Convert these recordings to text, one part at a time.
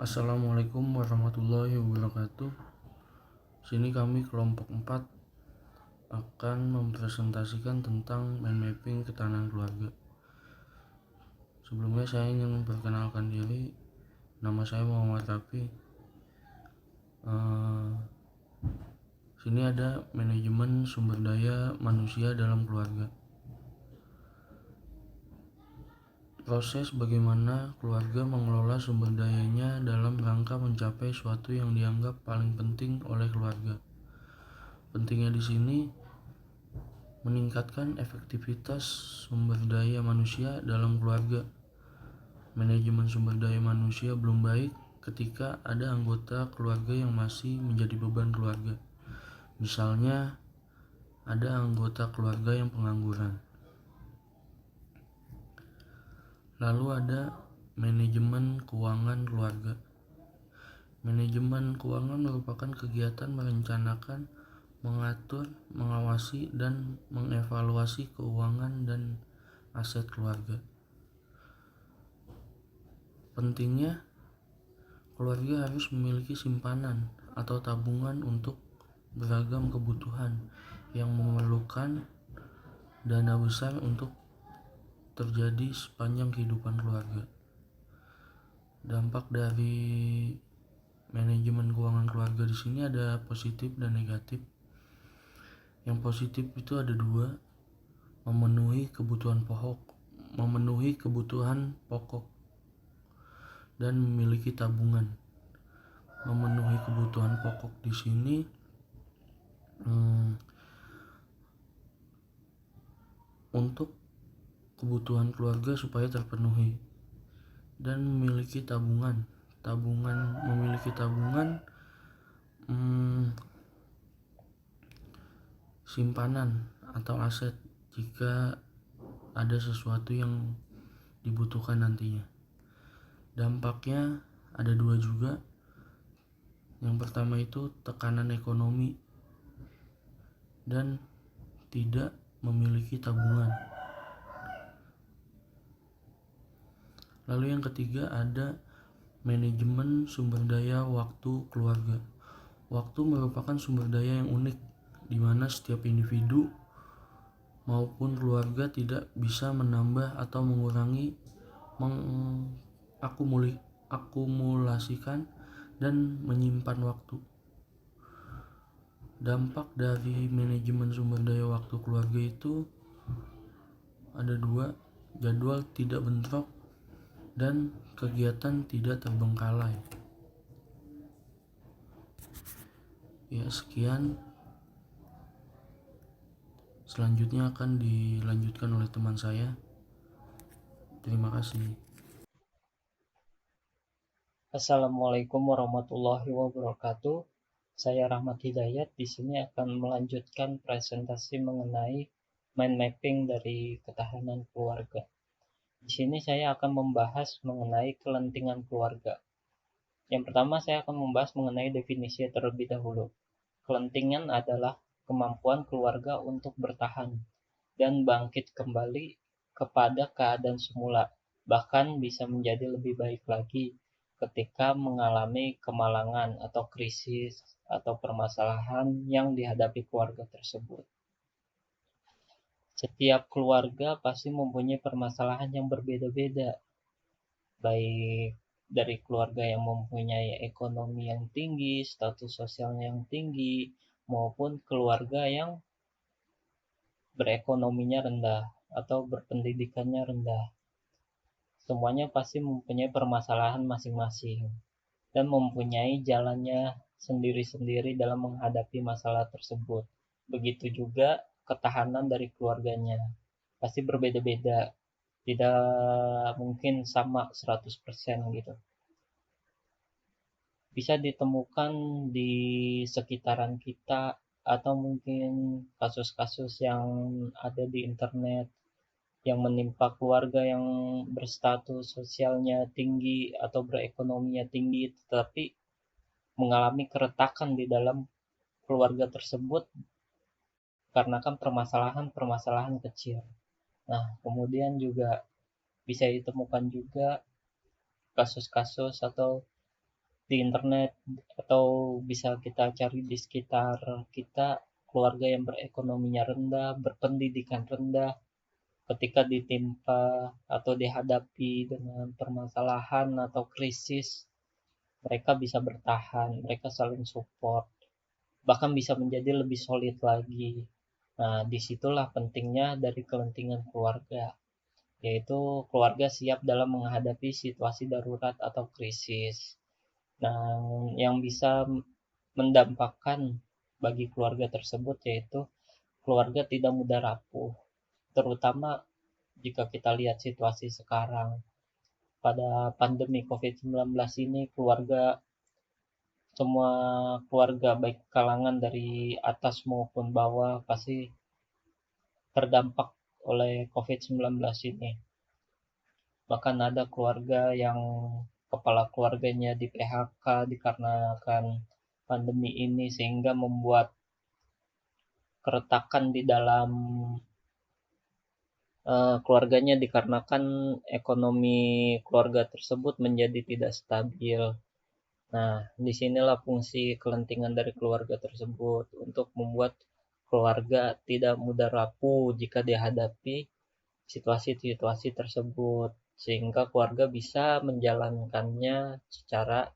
Assalamualaikum warahmatullahi wabarakatuh. Sini kami kelompok 4 akan mempresentasikan tentang mind mapping ketahanan keluarga. Sebelumnya saya ingin memperkenalkan diri. Nama saya Muhammad Rafi. Sini ada manajemen sumber daya manusia dalam keluarga. Proses bagaimana keluarga mengelola sumber dayanya dalam rangka mencapai suatu yang dianggap paling penting oleh keluarga. Pentingnya di sini meningkatkan efektivitas sumber daya manusia dalam keluarga. Manajemen sumber daya manusia belum baik ketika ada anggota keluarga yang masih menjadi beban keluarga. Misalnya, ada anggota keluarga yang pengangguran. Lalu ada manajemen keuangan keluarga. Manajemen keuangan merupakan kegiatan merencanakan, mengatur, mengawasi, dan mengevaluasi keuangan dan aset keluarga. Pentingnya, keluarga harus memiliki simpanan atau tabungan untuk beragam kebutuhan yang memerlukan dana besar untuk terjadi sepanjang kehidupan keluarga. Dampak dari manajemen keuangan keluarga di sini ada positif dan negatif. Yang positif itu ada dua: memenuhi kebutuhan pokok dan memiliki tabungan. Memenuhi kebutuhan pokok di sini untuk kebutuhan keluarga supaya terpenuhi, dan memiliki tabungan. Memiliki tabungan simpanan atau aset jika ada sesuatu yang dibutuhkan nantinya. Dampaknya ada dua juga. Yang pertama itu tekanan ekonomi dan tidak memiliki tabungan. Lalu yang ketiga ada manajemen sumber daya waktu keluarga. Waktu merupakan sumber daya yang unik, di mana setiap individu maupun keluarga tidak bisa menambah atau mengurangi, mengakumulasikan, dan menyimpan waktu. Dampak dari manajemen sumber daya waktu keluarga itu ada dua: jadwal tidak bentrok dan kegiatan tidak terbengkalai. Ya, sekian. Selanjutnya akan dilanjutkan oleh teman saya. Terima kasih. Assalamualaikum warahmatullahi wabarakatuh. Saya Rahmat Hidayat. Di sini akan melanjutkan presentasi mengenai mind mapping dari ketahanan keluarga. Di sini saya akan membahas mengenai kelentingan keluarga. Yang pertama, saya akan membahas mengenai definisi terlebih dahulu. Kelentingan adalah kemampuan keluarga untuk bertahan dan bangkit kembali kepada keadaan semula, bahkan bisa menjadi lebih baik lagi ketika mengalami kemalangan atau krisis atau permasalahan yang dihadapi keluarga tersebut. Setiap keluarga pasti mempunyai permasalahan yang berbeda-beda, baik dari keluarga yang mempunyai ekonomi yang tinggi, status sosialnya yang tinggi, maupun keluarga yang berekonominya rendah atau berpendidikannya rendah. Semuanya pasti mempunyai permasalahan masing-masing dan mempunyai jalannya sendiri-sendiri dalam menghadapi masalah tersebut. Begitu juga ketahanan dari keluarganya. Pasti berbeda-beda. Tidak mungkin sama 100% gitu. Bisa ditemukan di sekitaran kita atau mungkin kasus-kasus yang ada di internet yang menimpa keluarga yang berstatus sosialnya tinggi atau berekonominya tinggi, tetapi mengalami keretakan di dalam keluarga tersebut karena kan permasalahan-permasalahan kecil. Nah, kemudian juga bisa ditemukan juga kasus-kasus atau di internet, atau bisa kita cari di sekitar kita keluarga yang berekonominya rendah, berpendidikan rendah. Ketika ditimpa atau dihadapi dengan permasalahan atau krisis, mereka bisa bertahan, mereka saling support, bahkan bisa menjadi lebih solid lagi. Nah, disitulah pentingnya dari kepentingan keluarga, yaitu keluarga siap dalam menghadapi situasi darurat atau krisis. Nah, yang bisa mendampakkan bagi keluarga tersebut yaitu keluarga tidak mudah rapuh, terutama jika kita lihat situasi sekarang. Pada pandemi COVID-19 ini, semua keluarga baik kalangan dari atas maupun bawah pasti terdampak oleh COVID-19 ini. Bahkan ada keluarga yang kepala keluarganya di PHK dikarenakan pandemi ini, sehingga membuat keretakan di dalam keluarganya dikarenakan ekonomi keluarga tersebut menjadi tidak stabil. Nah, disinilah fungsi kelentingan dari keluarga tersebut untuk membuat keluarga tidak mudah rapuh jika dihadapi situasi-situasi tersebut, sehingga keluarga bisa menjalankannya secara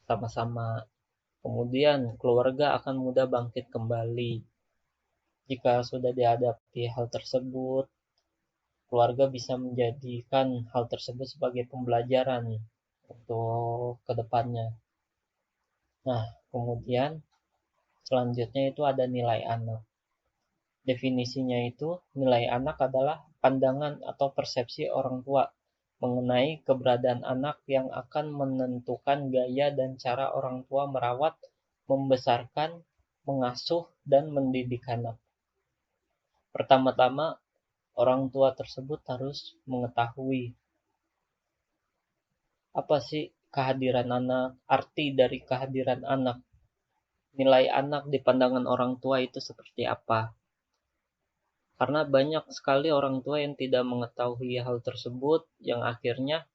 sama-sama. Kemudian keluarga akan mudah bangkit kembali jika sudah dihadapi hal tersebut. Keluarga bisa menjadikan hal tersebut sebagai pembelajaran untuk kedepannya. Nah, kemudian selanjutnya itu ada nilai anak. Definisinya itu, nilai anak adalah pandangan atau persepsi orang tua mengenai keberadaan anak yang akan menentukan gaya dan cara orang tua merawat, membesarkan, mengasuh, dan mendidik anak. Pertama-tama, orang tua tersebut harus mengetahui apa sih kehadiran anak, arti dari kehadiran anak, nilai anak di pandangan orang tua itu seperti apa. Karena banyak sekali orang tua yang tidak mengetahui hal tersebut, yang akhirnya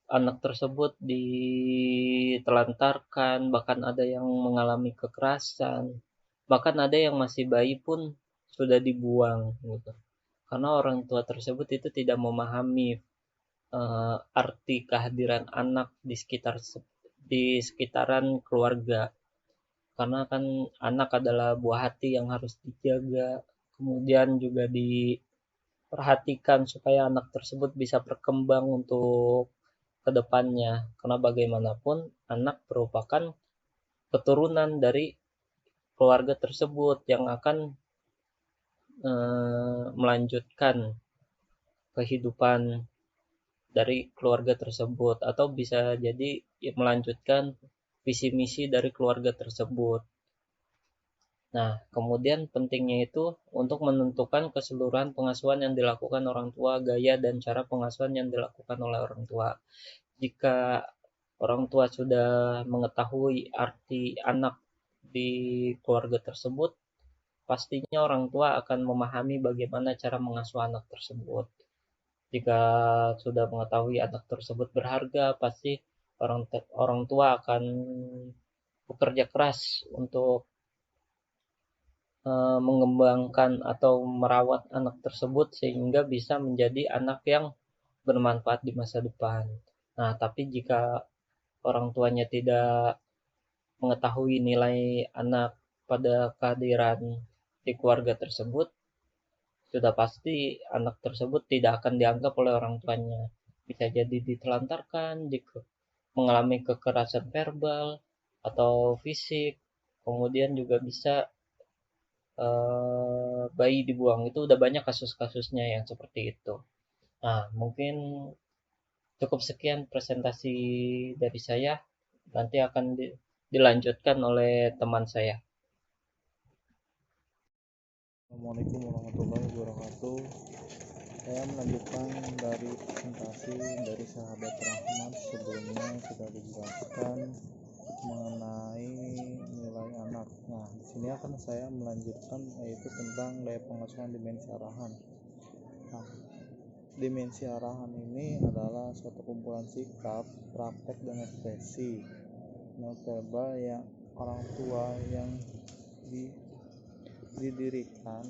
anak tersebut ditelantarkan, bahkan ada yang mengalami kekerasan, bahkan ada yang masih bayi pun sudah dibuang gitu. Karena orang tua tersebut itu tidak memahami arti kehadiran anak di sekitaran keluarga. Karena kan anak adalah buah hati yang harus dijaga, kemudian juga diperhatikan supaya anak tersebut bisa berkembang untuk kedepannya. Karena bagaimanapun anak merupakan keturunan dari keluarga tersebut yang akan melanjutkan kehidupan dari keluarga tersebut, atau bisa jadi melanjutkan visi misi dari keluarga tersebut. Nah, kemudian pentingnya itu untuk menentukan keseluruhan pengasuhan yang dilakukan orang tua, gaya dan cara pengasuhan yang dilakukan oleh orang tua. Jika orang tua sudah mengetahui arti anak di keluarga tersebut, pastinya orang tua akan memahami bagaimana cara mengasuh anak tersebut. Jika sudah mengetahui anak tersebut berharga, pasti orang tua akan bekerja keras untuk mengembangkan atau merawat anak tersebut sehingga bisa menjadi anak yang bermanfaat di masa depan. Nah, tapi jika orang tuanya tidak mengetahui nilai anak pada kehadiran di keluarga tersebut, sudah pasti anak tersebut tidak akan dianggap oleh orang tuanya. Bisa jadi ditelantarkan, mengalami kekerasan verbal atau fisik, kemudian juga bisa bayi dibuang. Itu udah banyak kasus-kasusnya yang seperti itu. Nah, mungkin cukup sekian presentasi dari saya. Nanti akan dilanjutkan oleh teman saya. Assalamualaikum warahmatullahi wabarakatuh. Saya melanjutkan dari presentasi dari sahabat Rahmat. Sebelumnya sudah dijelaskan mengenai nilai anak. Nah, di sini akan saya melanjutkan yaitu tentang daya pengasuhan dimensi arahan. Nah, Dimensi arahan ini adalah suatu kumpulan sikap, praktek, dan ekspresi nonverbal yang orang tua yang didirikan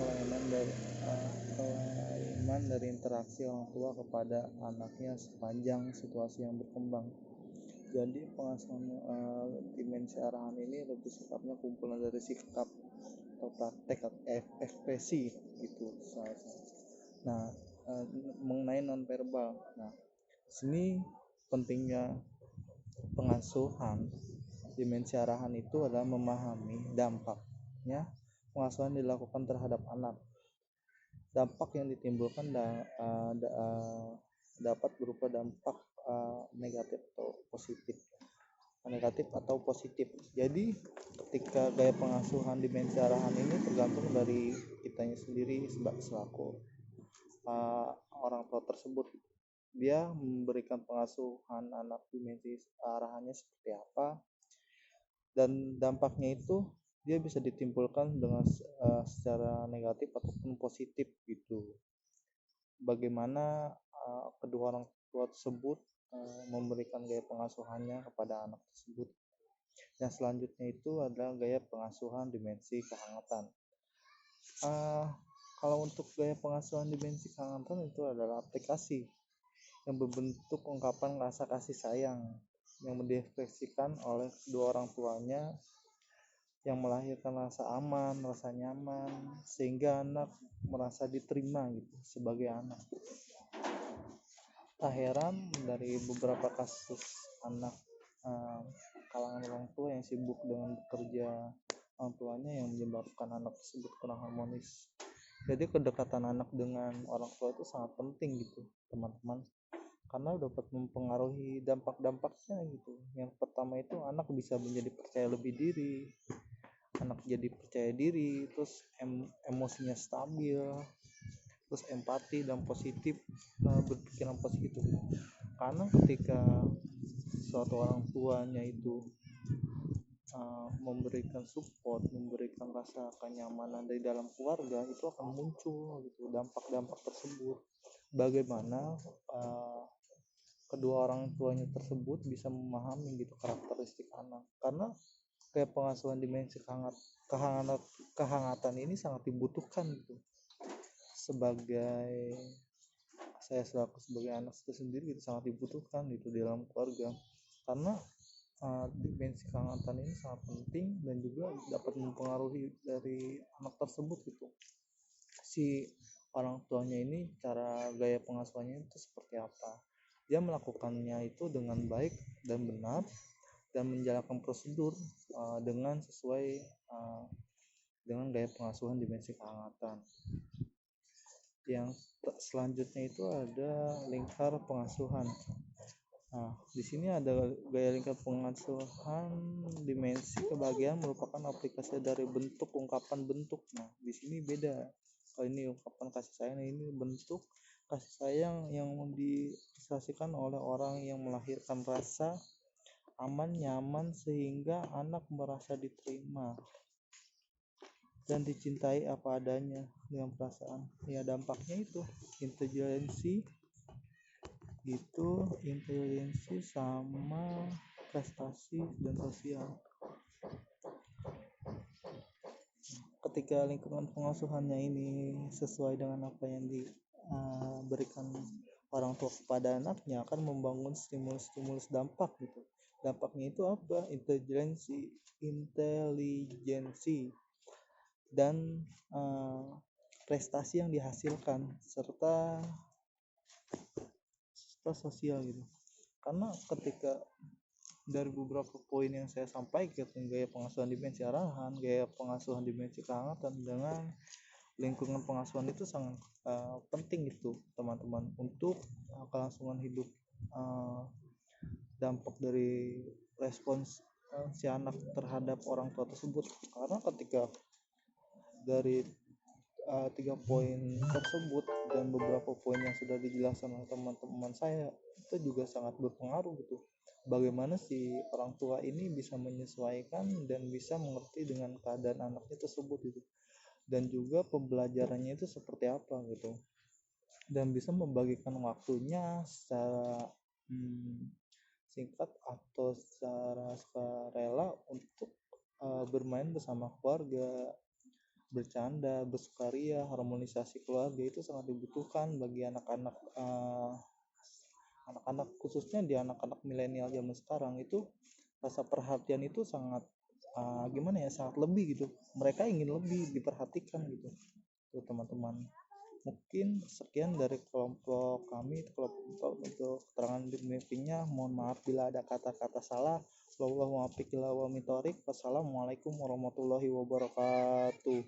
kelainan dari interaksi orang tua kepada anaknya sepanjang situasi yang berkembang. Jadi pengasuhan dimensi arahan ini lebih sifatnya kumpulan dari sikap atau praktek atau ekspresi gitu. Nah, mengenai nonverbal. Nah, sini pentingnya pengasuhan dimensi arahan itu adalah memahami dampaknya pengasuhan dilakukan terhadap anak. Dampak yang ditimbulkan dapat berupa dampak negatif atau positif. Jadi ketika gaya pengasuhan dimensi arahan ini tergantung dari kitanya sendiri selaku orang tua tersebut. Dia memberikan pengasuhan anak dimensi arahannya seperti apa, dan dampaknya itu dia bisa ditimbulkan dengan secara negatif ataupun positif gitu. Bagaimana kedua orang tua tersebut memberikan gaya pengasuhannya kepada anak tersebut. Yang selanjutnya itu adalah gaya pengasuhan dimensi kehangatan. Kalau untuk gaya pengasuhan dimensi kehangatan itu adalah aplikasi yang berbentuk ungkapan rasa kasih sayang yang diekspresikan oleh kedua orang tuanya, yang melahirkan rasa aman, rasa nyaman, sehingga anak merasa diterima gitu sebagai anak. Tak heran dari beberapa kasus anak kalangan orang tua yang sibuk dengan bekerja orang tuanya yang menyebabkan anak tersebut kurang harmonis. Jadi kedekatan anak dengan orang tua itu sangat penting gitu teman-teman, karena dapat mempengaruhi dampak-dampaknya gitu. Yang pertama itu anak bisa menjadi percaya lebih diri, anak jadi percaya diri, terus emosinya stabil, terus empati dan positif, berpikiran positif. Karena ketika suatu orang tuanya itu memberikan support, memberikan rasa kenyamanan dari dalam keluarga, itu akan muncul gitu dampak-dampak tersebut. Bagaimana kedua orang tuanya tersebut bisa memahami gitu karakteristik anak. Karena kayak pengasuhan dimensi kehangatan ini sangat dibutuhkan gitu. Saya sebagai anak itu sendiri gitu sangat dibutuhkan gitu di dalam keluarga, karena dimensi kehangatan ini sangat penting dan juga dapat mempengaruhi dari anak tersebut gitu. Si orang tuanya ini cara gaya pengasuhannya itu seperti apa, dia melakukannya itu dengan baik dan benar dan menjalankan prosedur dengan sesuai dengan gaya pengasuhan dimensi kehangatan. Yang selanjutnya itu ada lingkar pengasuhan. Nah, di sini ada gaya lingkar pengasuhan dimensi kebahagiaan merupakan aplikasi dari bentuk ungkapan bentuk. Nah, di sini beda. Kalau ini ungkapan kasih sayang, ini bentuk kasih sayang yang diilustrasikan oleh orang yang melahirkan rasa aman, nyaman sehingga anak merasa diterima dan dicintai apa adanya dengan perasaan. Ya dampaknya itu intelijensi sama prestasi dan sosial. Ketika lingkungan pengasuhannya ini sesuai dengan apa yang diberikan orang tua kepada anaknya, akan membangun stimulus dampak gitu. Dampaknya itu apa? Intelijensi dan prestasi yang dihasilkan serta sosial gitu. Karena ketika dari beberapa poin yang saya sampaikan, gaya pengasuhan dimensi arahan, gaya pengasuhan dimensi kehangatan dengan lingkungan pengasuhan itu sangat penting gitu teman-teman untuk kelangsungan hidup. Dampak dari respons si anak terhadap orang tua tersebut, karena ketika dari 3 poin tersebut dan beberapa poin yang sudah dijelaskan oleh teman-teman saya, itu juga sangat berpengaruh gitu. Bagaimana si orang tua ini bisa menyesuaikan dan bisa mengerti dengan keadaan anaknya tersebut gitu. Dan juga pembelajarannya itu seperti apa gitu. dan bisa membagikan waktunya secara singkat atau secara sukarela untuk bermain bersama keluarga, bercanda, bersukaria. Harmonisasi keluarga itu sangat dibutuhkan bagi anak-anak khususnya di anak-anak milenial zaman sekarang. Itu rasa perhatian itu sangat sangat lebih gitu, mereka ingin lebih diperhatikan gitu tuh teman-teman. Mungkin sekian dari kelompok kami, kelompok untuk keterangan briefingnya. Mohon maaf bila ada kata-kata salah. Wassalamualaikum warahmatullahi wabarakatuh.